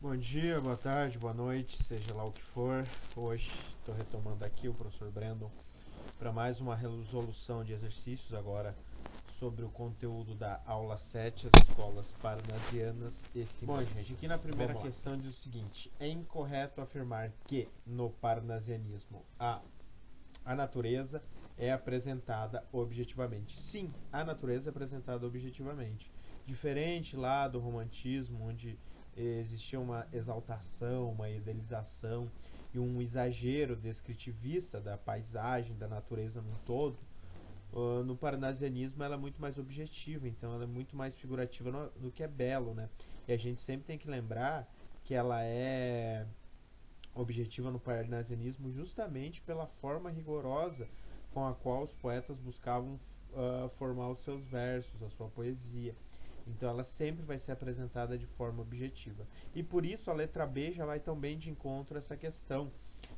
Bom dia, boa tarde, boa noite, seja lá o que for. Hoje estou retomando aqui o professor Brandon para mais uma resolução de exercícios agora sobre o conteúdo da aula 7, as escolas parnasianas e simbolistas. Bom, gente, aqui na primeira questão diz o seguinte: é incorreto afirmar que no parnasianismo a natureza é apresentada objetivamente. Sim, a natureza é apresentada objetivamente. Diferente lá do romantismo, onde existia uma exaltação, uma idealização e um exagero descritivista da paisagem, da natureza num todo. No parnasianismo ela é muito mais objetiva, então ela é muito mais figurativa no que é belo, né? E a gente sempre tem que lembrar que ela é objetiva no parnasianismo justamente pela forma rigorosa com a qual os poetas buscavam formar os seus versos, a sua poesia. Então ela sempre vai ser apresentada de forma objetiva. E por isso a letra B já vai também de encontro a essa questão,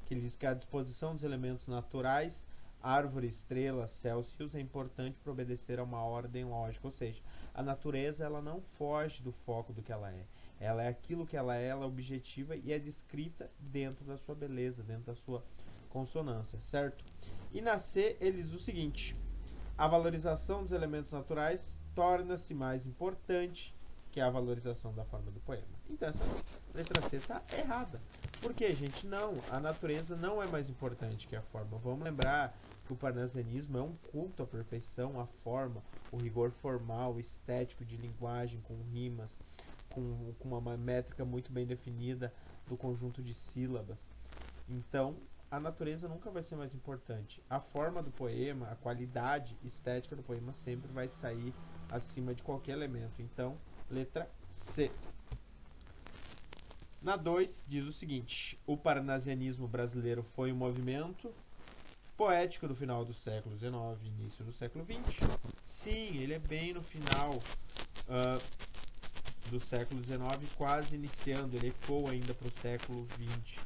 que ele diz que a disposição dos elementos naturais, árvore, estrela, céus, rios, é importante para obedecer a uma ordem lógica. Ou seja, a natureza ela não foge do foco do que ela é. Ela é aquilo que ela é objetiva e é descrita dentro da sua beleza, dentro da sua consonância, certo? E na C ele diz o seguinte: a valorização dos elementos naturais torna-se mais importante que a valorização da forma do poema. Então essa letra C está errada. Por quê, gente? Não, a natureza não é mais importante que a forma. Vamos lembrar que o parnasianismo é um culto à perfeição, à forma, o rigor formal, estético de linguagem, com rimas, com uma métrica muito bem definida do conjunto de sílabas. Então, a natureza nunca vai ser mais importante. A forma do poema, a qualidade estética do poema sempre vai sair acima de qualquer elemento. Então, letra C. Na 2, diz o seguinte: o parnasianismo brasileiro foi um movimento poético do final do século XIX, início do século XX. Sim, ele é bem no final do século XIX, quase iniciando, ele ecoa ainda para o século XX.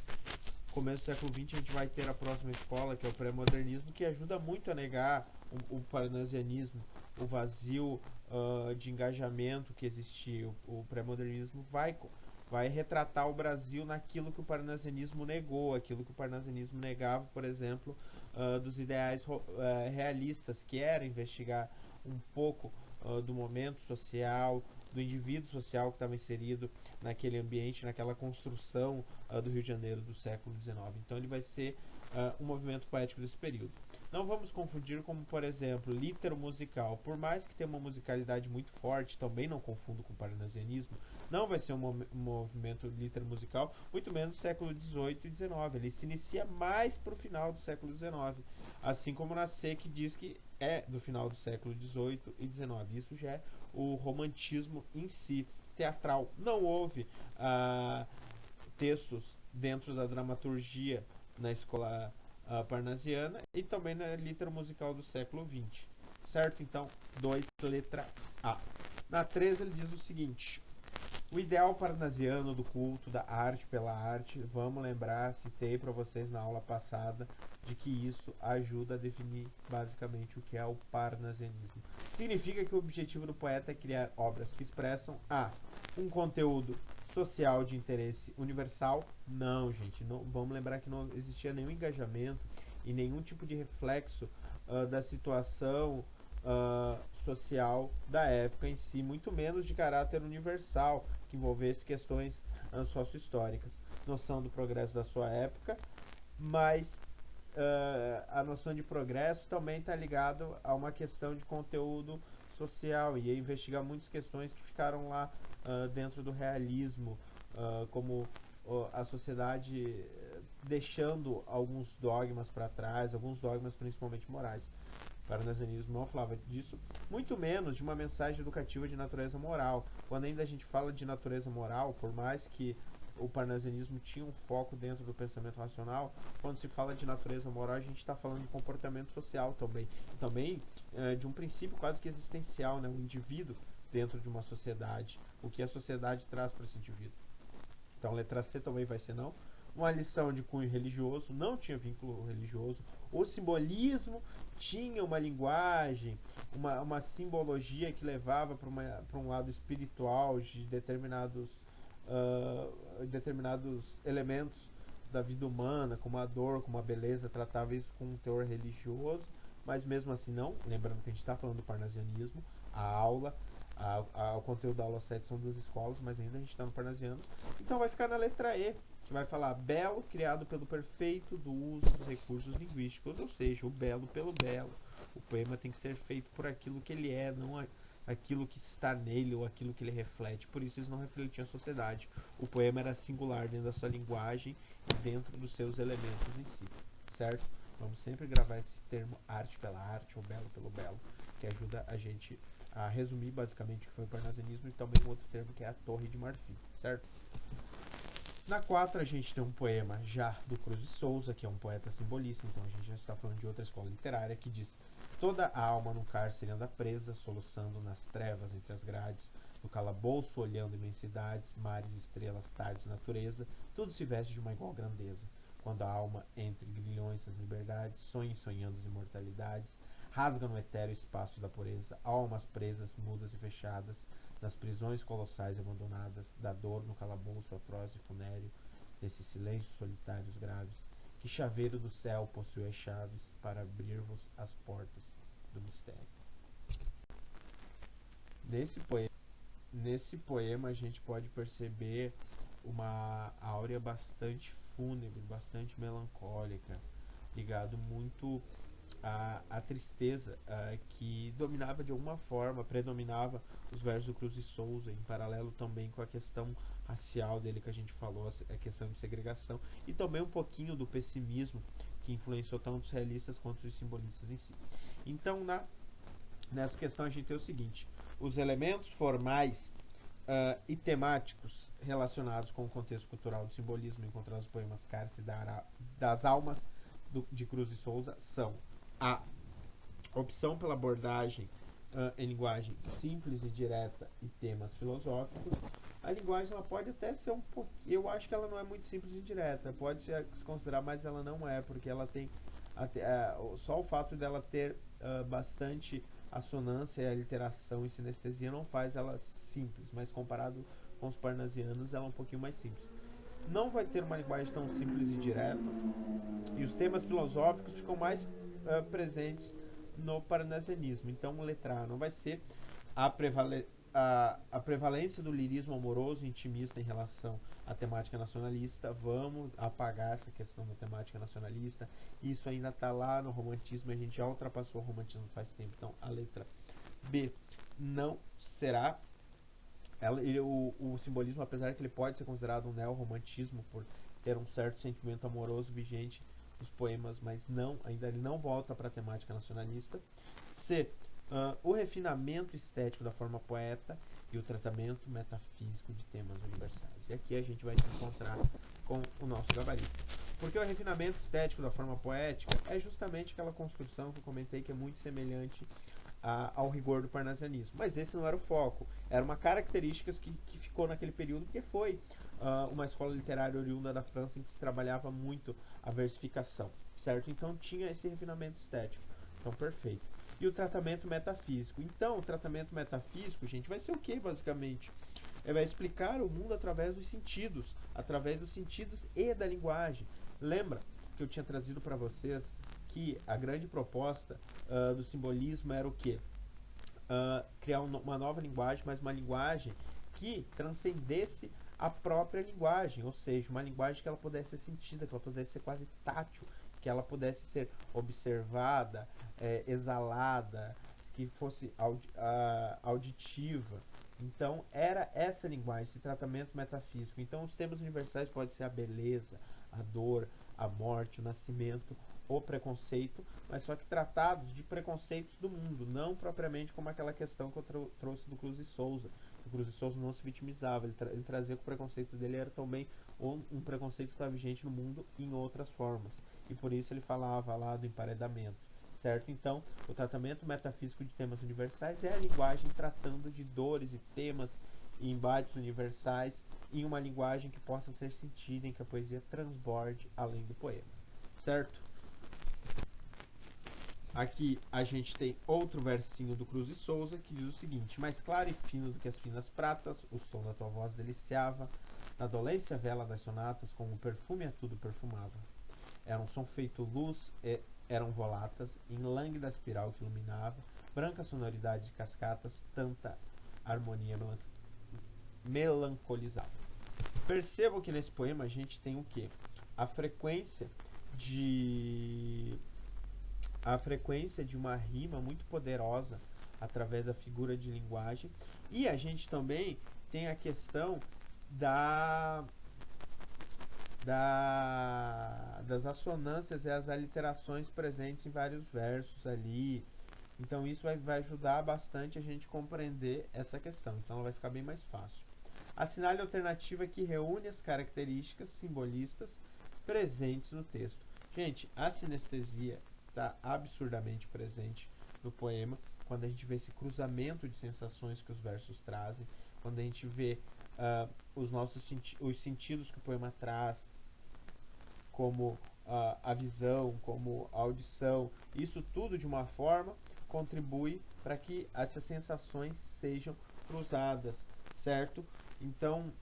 Começo do século XX a gente vai ter a próxima escola, que é o pré-modernismo, que ajuda muito a negar o parnasianismo, o vazio de engajamento que existia. O pré-modernismo vai retratar o Brasil naquilo que o parnasianismo negou, aquilo que o parnasianismo negava, por exemplo, dos ideais realistas, que era investigar um pouco do momento social, do indivíduo social que estava inserido naquele ambiente, naquela construção do Rio de Janeiro do século XIX. Então ele vai ser um movimento poético desse período. Não vamos confundir como, por exemplo, litero musical. Por mais que tenha uma musicalidade muito forte, também não confundo com o parnasianismo, não vai ser um movimento litero musical, muito menos do século XVIII e XIX. Ele se inicia mais para o final do século XIX, assim como na C, que diz que é do final do século XVIII e XIX. Isso já é o romantismo em si, teatral. Não houve textos dentro da dramaturgia na escola parnasiana e também na literatura musical do século XX. Certo? Então, 2, letra A. Na 3 ele diz o seguinte: o ideal parnasiano do culto da arte pela arte, vamos lembrar, citei para vocês na aula passada, de que isso ajuda a definir basicamente o que é o parnasianismo. Significa que o objetivo do poeta é criar obras que expressam um conteúdo social de interesse universal? Não, gente, não, vamos lembrar que não existia nenhum engajamento e nenhum tipo de reflexo da situação social da época em si, muito menos de caráter universal, que envolvesse questões sócio-históricas. Noção do progresso da sua época, mas a noção de progresso também está ligado a uma questão de conteúdo social e investigar muitas questões que ficaram lá dentro do realismo, como a sociedade deixando alguns dogmas para trás, alguns dogmas principalmente morais. O parnasianismo não falava disso, muito menos de uma mensagem educativa de natureza moral. Quando ainda a gente fala de natureza moral, por mais que o parnasianismo tinha um foco dentro do pensamento racional, quando se fala de natureza moral, a gente está falando de comportamento social também de um princípio quase que existencial, né? O indivíduo dentro de uma sociedade, o que a sociedade traz para esse indivíduo. Então, letra C também vai ser não. Uma lição de cunho religioso, não tinha vínculo religioso. O simbolismo tinha uma linguagem, uma simbologia que levava para um lado espiritual de determinados determinados elementos da vida humana, como a dor, como a beleza, tratava isso com um teor religioso, mas mesmo assim não, lembrando que a gente está falando do parnasianismo, a aula, o conteúdo da aula 7 são duas escolas, mas ainda a gente está no parnasiano. Então vai ficar na letra E, que vai falar belo, criado pelo perfeito do uso dos recursos linguísticos, ou seja, o belo pelo belo. O poema tem que ser feito por aquilo que ele é, não aquilo que está nele ou aquilo que ele reflete. Por isso eles não refletiam a sociedade. O poema era singular dentro da sua linguagem e dentro dos seus elementos em si, certo? Vamos sempre gravar esse termo arte pela arte ou belo pelo belo, que ajuda a gente a resumir basicamente o que foi o parnasianismo, e também um outro termo que é a Torre de Marfim, certo? Na 4 a gente tem um poema já do Cruz de Souza, que é um poeta simbolista, então a gente já está falando de outra escola literária, que diz: toda a alma no cárcere anda presa, soluçando nas trevas entre as grades, no calabouço olhando imensidades, mares, estrelas, tardes, natureza, tudo se veste de uma igual grandeza. Quando a alma entre grilhões das liberdades, sonha sonhando as imortalidades, rasga no etéreo espaço da pureza, almas presas, mudas e fechadas, nas prisões colossais abandonadas, da dor no calabouço atroz e funéreo, desses silêncios solitários graves, que chaveiro do céu possui as chaves para abrir-vos as portas do mistério. Nesse poema a gente pode perceber uma áurea bastante fúnebre, bastante melancólica, ligado muito à tristeza que dominava de alguma forma, predominava os versos do Cruz de Souza, em paralelo também com a questão racial dele que a gente falou, a questão de segregação, e também um pouquinho do pessimismo que influenciou tanto os realistas quanto os simbolistas em si. Então, nessa questão a gente tem o seguinte: os elementos formais e temáticos relacionados com o contexto cultural do simbolismo encontrados nos poemas Cárcere das Almas de Cruz de Souza são a opção pela abordagem em linguagem simples e direta e temas filosóficos. A linguagem ela pode até ser um pouco, eu acho que ela não é muito simples e direta, pode se considerar, mas ela não é, porque ela tem só o fato dela ter bastante assonância e aliteração e sinestesia não faz ela simples, mas comparado com os parnasianos ela é um pouquinho mais simples. Não vai ter uma linguagem tão simples e direta, e os temas filosóficos ficam mais presentes no parnasianismo. Então, letra A não vai ser a prevalência do lirismo amoroso e intimista em relação à temática nacionalista. Vamos apagar essa questão da temática nacionalista. Isso ainda está lá no romantismo, a gente já ultrapassou o romantismo faz tempo. Então, a letra B não será. O simbolismo, apesar que ele pode ser considerado um neo-romantismo por ter um certo sentimento amoroso vigente nos poemas, mas ainda ele não volta para a temática nacionalista. C. O refinamento estético da forma poeta e o tratamento metafísico de temas universais. E aqui a gente vai se encontrar com o nosso gabarito. Porque o refinamento estético da forma poética é justamente aquela construção que eu comentei que é muito semelhante ao rigor do parnasianismo. Mas esse não era o foco. Era uma característica que ficou naquele período, porque foi uma escola literária oriunda da França em que se trabalhava muito a versificação, certo? Então tinha esse refinamento estético. Então, perfeito. E o tratamento metafísico. Então, o tratamento metafísico, gente, vai ser o que, basicamente? Ele vai explicar o mundo através dos sentidos e da linguagem. Lembra que eu tinha trazido para vocês que a grande proposta do simbolismo era o quê? Criar uma nova linguagem, mas uma linguagem que transcendesse a própria linguagem, ou seja, uma linguagem que ela pudesse ser sentida, que ela pudesse ser quase tátil, que ela pudesse ser observada, exalada, que fosse auditiva. Então, era essa linguagem, esse tratamento metafísico. Então, os temas universais podem ser a beleza, a dor, a morte, o nascimento, o preconceito, mas só que tratados de preconceitos do mundo, não propriamente como aquela questão que eu trouxe do Cruz de Souza. O Cruz de Souza não se vitimizava, ele trazia que o preconceito dele era também um preconceito que estava vigente no mundo em outras formas. E por isso ele falava lá do emparedamento, certo? Então, o tratamento metafísico de temas universais é a linguagem tratando de dores e temas e embates universais em uma linguagem que possa ser sentida, em que a poesia transborde além do poema, certo? Aqui a gente tem outro versinho do Cruz de Souza que diz o seguinte: mais claro e fino do que as finas pratas, o som da tua voz deliciava, Na dolência vela das sonatas, como o perfume a tudo perfumava. Era um som feito luz e eram volatas, em lânguida espiral que iluminava, branca sonoridade de cascatas, tanta harmonia melancolizava. Percebam que nesse poema a gente tem o quê? A frequência de uma rima muito poderosa através da figura de linguagem, e a gente também tem a questão das assonâncias e as aliterações presentes em vários versos ali. Então isso vai ajudar bastante a gente compreender essa questão. Então vai ficar bem mais fácil. Assinale a alternativa que reúne as características simbolistas presentes no texto. Gente, a sinestesia está absurdamente presente no poema, quando a gente vê esse cruzamento de sensações que os versos trazem, quando a gente vê os sentidos que o poema traz, como a visão, como a audição, isso tudo de uma forma contribui para que essas sensações sejam cruzadas, certo? Então,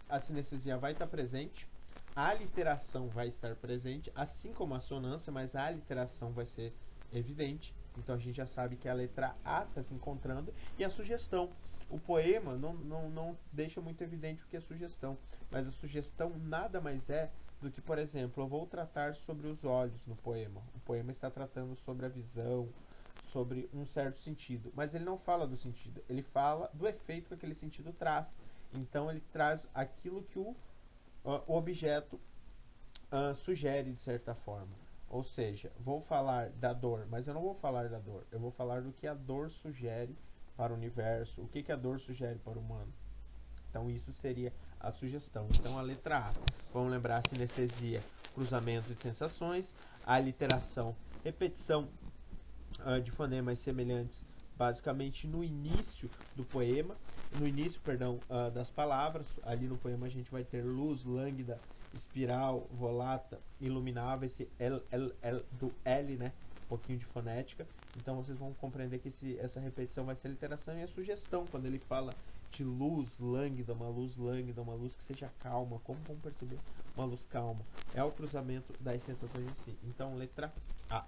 a sinestesia vai estar presente, a aliteração vai estar presente, assim como a assonância, mas a aliteração vai ser evidente. Então, a gente já sabe que a letra A está se encontrando, e a sugestão. O poema não deixa muito evidente o que é sugestão, mas a sugestão nada mais é do que, por exemplo, eu vou tratar sobre os olhos no poema. O poema está tratando sobre a visão, sobre um certo sentido, mas ele não fala do sentido, ele fala do efeito que aquele sentido traz. Então ele traz aquilo que o objeto sugere de certa forma. Ou seja, vou falar da dor, mas eu não vou falar da dor, eu vou falar do que a dor sugere para o universo, o que a dor sugere para o humano. Então isso seria a sugestão. Então a letra A, vamos lembrar a sinestesia, cruzamento de sensações, a aliteração, repetição de fonemas semelhantes, basicamente no início do poema, no início, perdão, das palavras. Ali no poema a gente vai ter luz, lânguida, espiral, volata, iluminava, esse L do L, né? Um pouquinho de fonética. Então vocês vão compreender que essa repetição vai ser a literação e a sugestão, quando ele fala de luz lânguida, uma luz que seja calma. Como vamos perceber uma luz calma? É o cruzamento das sensações em si. Então, letra A.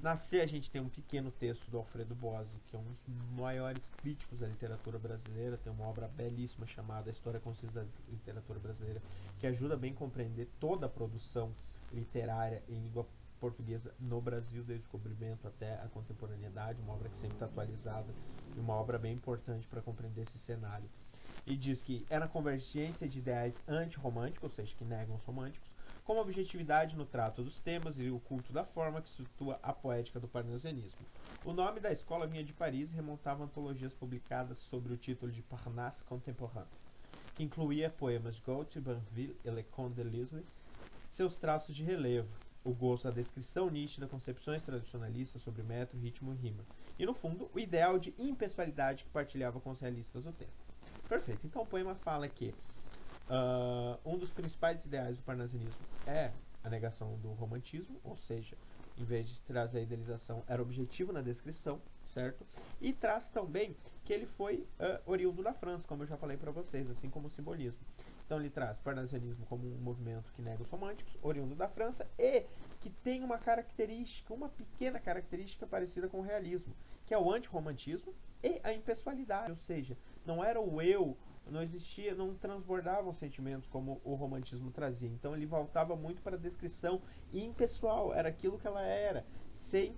Na C a gente tem um pequeno texto do Alfredo Bozzi, que é um dos maiores críticos da literatura brasileira, tem uma obra belíssima chamada História Concisa da Literatura Brasileira, que ajuda bem a compreender toda a produção literária em língua portuguesa no Brasil, desde o descobrimento até a contemporaneidade, uma obra que sempre está atualizada e uma obra bem importante para compreender esse cenário. E diz que é na convergência de ideais antirromânticos, ou seja, que negam os românticos, como objetividade no trato dos temas e o culto da forma que situa a poética do parnasianismo. O nome da escola vinha de Paris e remontava a antologias publicadas sob o título de Parnasse Contemporain, que incluía poemas de Gautier, Banville e Leconte de Lisle, seus traços de relevo, o gosto da descrição nítida, concepções tradicionalistas sobre metro, ritmo e rima, e no fundo, o ideal de impessoalidade que partilhava com os realistas do tempo. Perfeito, então o poema fala que um dos principais ideais do parnasianismo é a negação do romantismo, ou seja, em vez de trazer a idealização, era objetivo na descrição, certo? E traz também que ele foi oriundo da França, como eu já falei para vocês, assim como o simbolismo. Então ele traz parnasianismo como um movimento que nega os românticos, oriundo da França, e que tem uma característica, uma pequena característica parecida com o realismo, que é o antirromantismo e a impessoalidade, ou seja, não era o eu, não existia, não transbordavam sentimentos como o romantismo trazia. Então ele voltava muito para a descrição impessoal, era aquilo que ela era, sem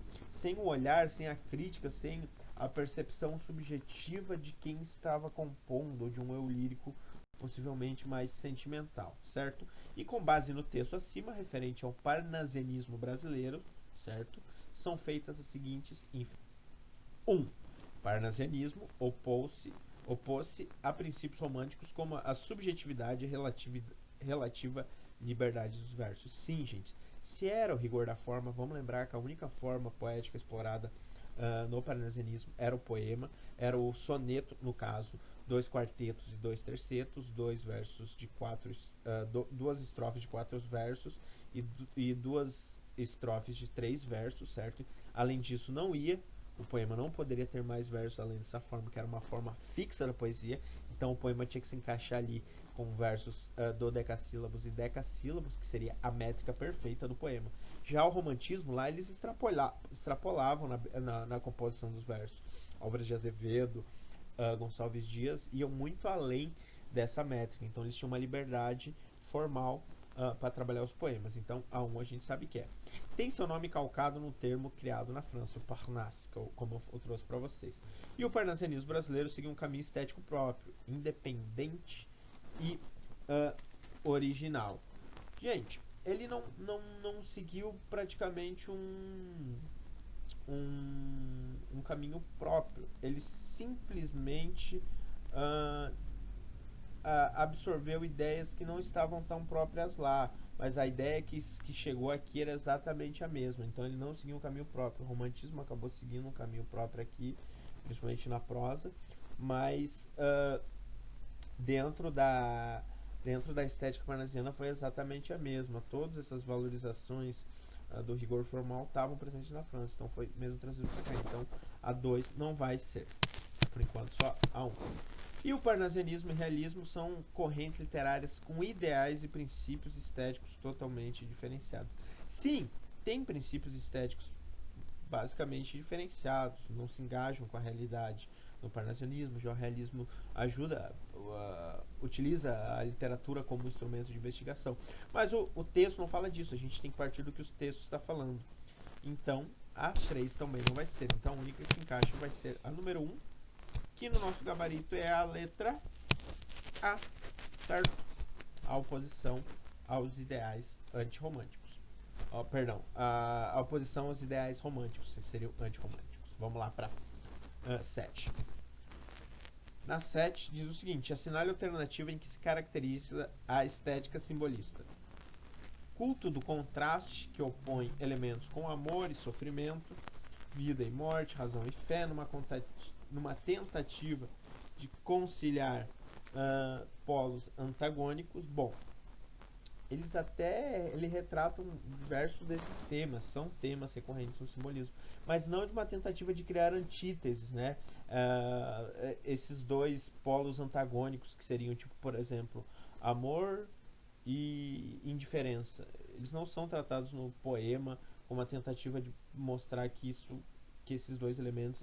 o olhar, sem a crítica, sem a percepção subjetiva de quem estava compondo, de um eu lírico possivelmente mais sentimental, certo? E com base no texto acima, referente ao parnasianismo brasileiro, certo? São feitas as seguintes 1. Parnasianismo opôs-se a princípios românticos como a subjetividade e relativa liberdade dos versos. Sim, gente, se era o rigor da forma, vamos lembrar que a única forma poética explorada no parnasianismo era o poema, era o soneto, no caso, 2 quartetos e 2 tercetos, 2 versos de 4, 2 estrofes de 4 versos e 2 estrofes de 3 versos, certo? Além disso, o poema não poderia ter mais versos além dessa forma, que era uma forma fixa da poesia, então o poema tinha que se encaixar ali com versos dodecassílabos e decassílabos, que seria a métrica perfeita do poema. Já o romantismo, lá eles extrapolavam na composição dos versos. Álvares de Azevedo, Gonçalves Dias iam muito além dessa métrica, então eles tinham uma liberdade formal para trabalhar os poemas. Então, a gente sabe que é. Tem seu nome calcado no termo criado na França, o Parnasse, como eu trouxe para vocês. E o parnasianismo brasileiro seguiu um caminho estético próprio, independente e original. Gente, ele não seguiu praticamente um caminho próprio. Ele simplesmente absorveu ideias que não estavam tão próprias lá, mas a ideia que chegou aqui era exatamente a mesma. Então ele não seguiu um caminho próprio. O romantismo acabou seguindo um caminho próprio aqui, principalmente na prosa, mas dentro da estética parnasiana foi exatamente a mesma. Todas essas valorizações do rigor formal estavam presentes na França, então foi mesmo trazido para cá. Então a 2 não vai ser, por enquanto, só a 1. E o parnasianismo e o realismo são correntes literárias com ideais e princípios estéticos totalmente diferenciados. Sim, tem princípios estéticos basicamente diferenciados, não se engajam com a realidade. No parnasianismo, já o realismo utiliza a literatura como instrumento de investigação. Mas o texto não fala disso, a gente tem que partir do que os textos estão falando. Então, a 3 também não vai ser. Então, a única que se encaixa vai ser a número 1, que no nosso gabarito é a letra A, certo? A oposição aos ideais antirromânticos. Perdão, a oposição aos ideais românticos, que seriam antirromânticos. Vamos lá para 7. Na 7 diz o seguinte: assinale a alternativa em que se caracteriza a estética simbolista. Culto do contraste que opõe elementos com amor e sofrimento, vida e morte, razão e fé, numa tentativa de conciliar polos antagônicos. Bom, ele retratam diversos desses temas, são temas recorrentes no simbolismo, mas não de uma tentativa de criar antíteses, né? Esses dois polos antagônicos que seriam, tipo, por exemplo, amor e indiferença, eles não são tratados no poema como uma tentativa de mostrar que esses dois elementos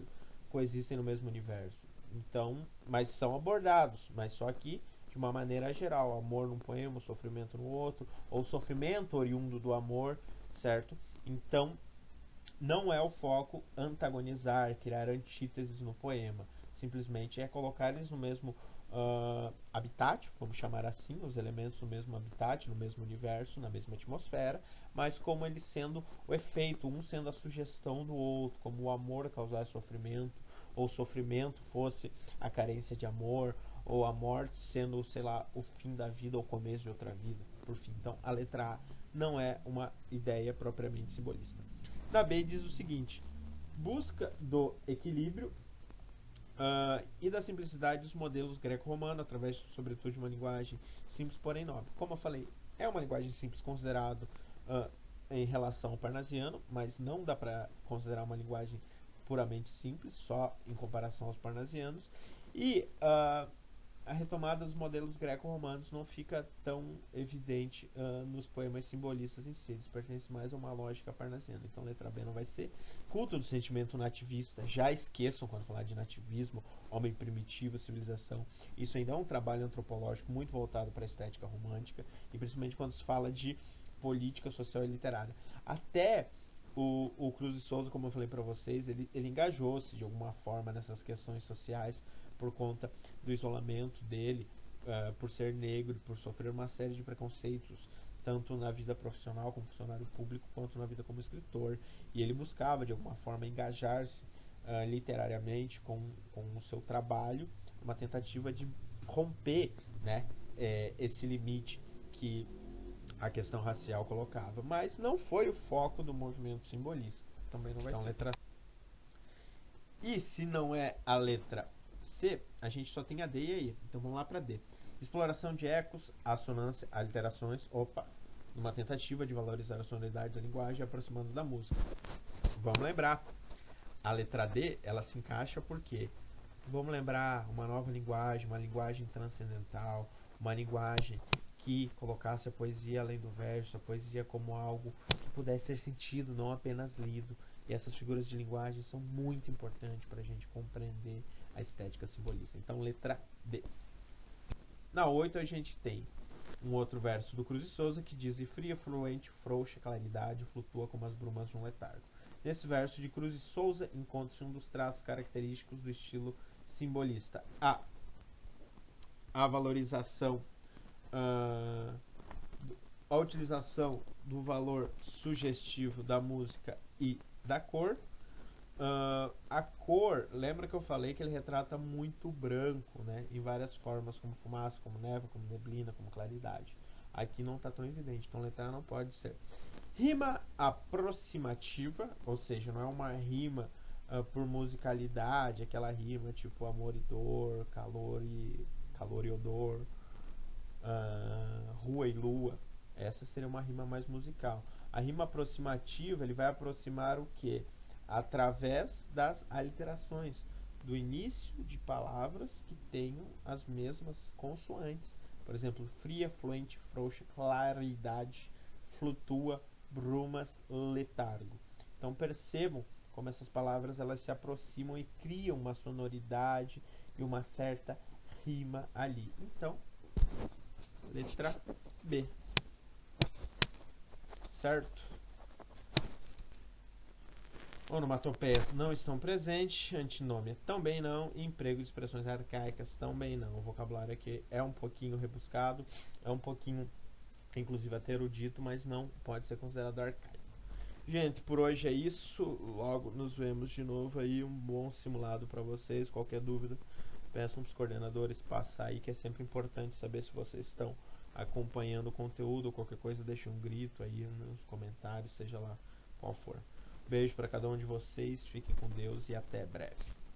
coexistem no mesmo universo. Então, mas são abordados, mas só que de uma maneira geral, amor num poema, sofrimento no outro, ou sofrimento oriundo do amor, certo? Então, não é o foco antagonizar, criar antíteses no poema, simplesmente é colocar eles no mesmo habitat, vamos chamar assim, os elementos no mesmo habitat, no mesmo universo, na mesma atmosfera, mas como eles sendo o efeito, um sendo a sugestão do outro, como o amor causar sofrimento, ou o sofrimento fosse a carência de amor, ou a morte sendo, sei lá, o fim da vida ou o começo de outra vida, por fim. Então, a letra A não é uma ideia propriamente simbolista. Na B diz o seguinte: busca do equilíbrio e da simplicidade dos modelos greco-romano, através, sobretudo, de uma linguagem simples, porém nobre. Como eu falei, é uma linguagem simples considerado em relação ao parnasiano, mas não dá para considerar uma linguagem puramente simples, só em comparação aos parnasianos. E a retomada dos modelos greco-romanos não fica tão evidente nos poemas simbolistas em si. Eles pertencem mais a uma lógica parnasiana. Então, letra B não vai ser. Culto do sentimento nativista. Já esqueçam quando falar de nativismo, homem primitivo, civilização. Isso ainda é um trabalho antropológico muito voltado para a estética romântica, e principalmente quando se fala de política social e literária. Até o Cruz de Souza, como eu falei para vocês, ele engajou-se de alguma forma nessas questões sociais por conta do isolamento dele, por ser negro, por sofrer uma série de preconceitos, tanto na vida profissional como funcionário público, quanto na vida como escritor. E ele buscava, de alguma forma, engajar-se literariamente com o seu trabalho, uma tentativa de romper, né, esse limite que a questão racial colocava. Mas não foi o foco do movimento simbolista. Também não vai ser. Letra... E se não é a letra C, a gente só tem a D e a E. Então vamos lá para D. Exploração de ecos, assonância, aliterações, numa tentativa de valorizar a sonoridade da linguagem aproximando da música. Vamos lembrar, a letra D, ela se encaixa porque, vamos lembrar, uma nova linguagem, uma linguagem transcendental, uma linguagem que colocasse a poesia além do verso, a poesia como algo que pudesse ser sentido, não apenas lido. E essas figuras de linguagem são muito importantes para a gente compreender a estética simbolista. Então, letra B. Na 8 a gente tem um outro verso do Cruz e Souza que diz: e fria, fluente, frouxa, claridade, flutua como as brumas de um letargo. Nesse verso de Cruz e Souza encontra-se um dos traços característicos do estilo simbolista. A valorização, a utilização do valor sugestivo da música e da cor. A cor, lembra que eu falei que ele retrata muito branco, né? Em várias formas, como fumaça, como névoa, como neblina, como claridade. Aqui não está tão evidente, então letra A não pode ser. Rima aproximativa, ou seja, não é uma rima por musicalidade, aquela rima tipo amor e dor, calor e odor, rua e lua. Essa seria uma rima mais musical. A rima aproximativa, ele vai aproximar o quê? Através das aliterações, do início de palavras que tenham as mesmas consoantes. Por exemplo, fria, fluente, frouxa, claridade, flutua, brumas, letargo. Então percebam como essas palavras elas se aproximam e criam uma sonoridade e uma certa rima ali. Então, letra B. Certo? Onomatopeias não estão presentes, antinômia também não, e emprego de expressões arcaicas também não. O vocabulário aqui é um pouquinho rebuscado, é um pouquinho, inclusive até erudito, mas não pode ser considerado arcaico. Gente, por hoje é isso. Logo nos vemos de novo aí. Um bom simulado para vocês. Qualquer dúvida, peçam para os coordenadores passar aí, que é sempre importante saber se vocês estão acompanhando o conteúdo. Qualquer coisa, deixem um grito aí nos comentários, seja lá qual for. Beijo para cada um de vocês, fiquem com Deus e até breve.